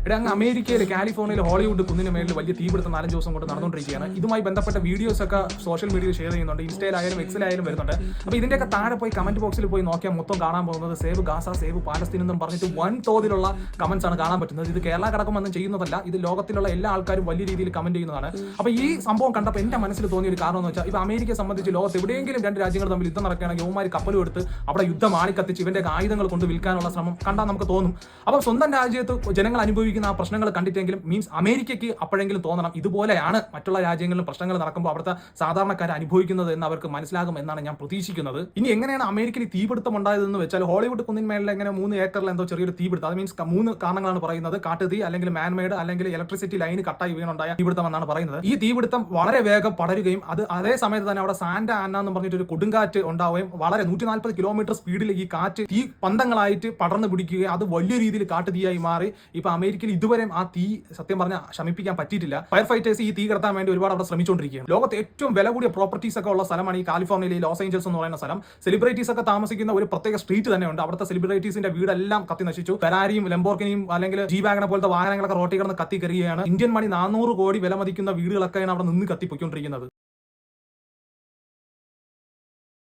ഇവിടെ അങ്ങ് അമേരിക്കയിൽ കാലിഫോർണിയയിൽ ഹോളിവുഡ് കുന്നിന് മേളിൽ വലിയ തീപിടുത്തം 4 ദിവസം കൊണ്ട് നടന്നുകൊണ്ടിരിക്കുകയാണ്. ഇതുമായി ബന്ധപ്പെട്ട വീഡിയോസ് ഒക്കെ സോഷ്യൽ മീഡിയയിൽ ഷെയർ ചെയ്യുന്നുണ്ട്, ഇൻസ്റ്റയിലായാലും എക്സിലായാലും വരുന്നുണ്ട്. അപ്പോൾ ഇതിന്റെയൊക്കെ താഴെ പോയി കമന്റ് ബോക്സിൽ പോയി നോക്കിയാൽ മൊത്തം കാണാൻ പോകുന്നത് സേവ് ഗാസ, സേവ് പാലസ്തീൻ എന്നും പറഞ്ഞിട്ട് വൻ തോതിലുള്ള കമന്റ്സ് ആണ് കാണാൻ പറ്റുന്നത്. ഇത് കേരള കടക്കമൊന്നും ചെയ്യുന്നതല്ല, ഇത് ലോകത്തിലുള്ള എല്ലാ ആൾക്കാരും വലിയ രീതിയിൽ കമന്റ് ചെയ്യുന്നതാണ്. അപ്പോൾ ഈ സംഭവം കണ്ടപ്പോൾ എന്റെ മനസ്സിൽ തോന്നിയ ഒരു കാരണം എന്ന് വെച്ചാൽ, ഇപ്പോൾ അമേരിക്കയെ സംബന്ധിച്ച് ലോകത്ത് എവിടെയെങ്കിലും രണ്ട് രാജ്യങ്ങൾ തമ്മിൽ യുദ്ധം നടക്കുകയാണെങ്കിൽ യുവമാർ കപ്പലും എടുത്ത് അവിടെ യുദ്ധം ആളിക്കത്തിച്ച് ഇവന്റെ ആയുധങ്ങൾ കൊണ്ട് വിൽക്കാനുള്ള ശ്രമം കണ്ടാൽ നമുക്ക് തോന്നും. അപ്പോൾ സ്വന്തം രാജ്യത്ത് ജനങ്ങൾ അനുഭവിക്കുന്ന ആ പ്രശ്നങ്ങൾ കണ്ടിട്ടെങ്കിലും മീൻസ് അമേരിക്കയ്ക്ക് അപ്പോഴെങ്കിലും തോന്നണം ഇതുപോലെയാണ് മറ്റുള്ള രാജ്യങ്ങളിലും പ്രശ്നങ്ങൾ നടക്കുമ്പോൾ അവിടുത്തെ സാധാരണക്കാർ അനുഭവിക്കുന്നത് എന്ന് അവർക്ക് മനസ്സിലാകും എന്നാണ് ഞാൻ പ്രതീക്ഷിക്കുന്നത്. ഇനി എങ്ങനെയാണ് അമേരിക്കയിൽ തീപിടുത്തം ഉണ്ടായതെന്ന് വെച്ചാൽ, ഹോളിവുഡ് കുന്നിന്മേലിൽ എങ്ങനെ 3 ഏക്കറിൽ എന്തോ ചെറിയൊരു തീപിടുത്തം, അത് മീൻസ് 3 കാരണങ്ങളാണ് പറയുന്നത്. കാട്ടുതീ, അല്ലെങ്കിൽ മാൻമെയ്ഡ്, അല്ലെങ്കിൽ ഇലക്ട്രിസിറ്റി ലൈൻ കട്ടായി വീണുണ്ടായ തീപിടുത്തം എന്നാണ് പറയുന്നത്. ഈ തീപിടുത്തം വളരെ വേഗം പടരുകയും അത് അതേ സമയത്ത് തന്നെ അവിടെ സാന്റ ആന എന്ന് പറഞ്ഞിട്ട് ഒരു കൊടുങ്കാറ്റ് ഉണ്ടാവുകയും വളരെ 140 കിലോമീറ്റർ സ്പീഡിൽ ഈ കാറ്റ് തീ പന്തങ്ങളായിട്ട് പടർന്നു പിടിക്കുകയും അത് വലിയ രീതിയിൽ കാട്ടുതീയായി മാറി. ഇപ്പൊ അമേരിക്കയിൽ ഇതുവരെ ആ തീ സത്യം പറഞ്ഞാൽ ശമിപ്പിക്കാൻ പറ്റിയിട്ടില്ല. ഫയർ ഫൈറ്റേഴ്സ് ഈ തീ കടത്താൻ വേണ്ടി ഒരുപാട് അവിടെ ശ്രമിച്ചുകൊണ്ടിരിക്കുകയാണ്. ലോകത്തെ ഏറ്റവും വില കൂടിയ പ്രോപ്പർട്ടീസ് ഒക്കെ ഉള്ള സ്ഥലമാണ് ഈ കാലിഫോർണിയയിലെ ലോസ് ഏഞ്ചൽസ് എന്ന് പറയുന്ന സ്ഥലം. സെലിബ്രിറ്റീസ് ഒക്കെ താമസിക്കുന്ന ഒരു പ്രത്യേക സ്ട്രീറ്റ് തന്നെയുണ്ട്. അവിടുത്തെ സെലിബ്രിറ്റീസിന്റെ വീടെല്ലാം കത്തി നശിച്ചു. ഫെരാരിയും ലംബോർഗിനിയും അല്ലെങ്കിൽ ജി വാഗനെ പോലത്തെ വാഹനങ്ങളൊക്കെ റോട്ടിൽ കിടന്ന് കത്തി കയറുകയാണ്. ഇന്ത്യൻ മണി 400 കോടി വില മതിക്കുന്ന വീടുകളൊക്കെയാണ് അവിടെ നിന്ന് കത്തിപ്പൊയ്ക്കൊണ്ടിരിക്കുന്നത്.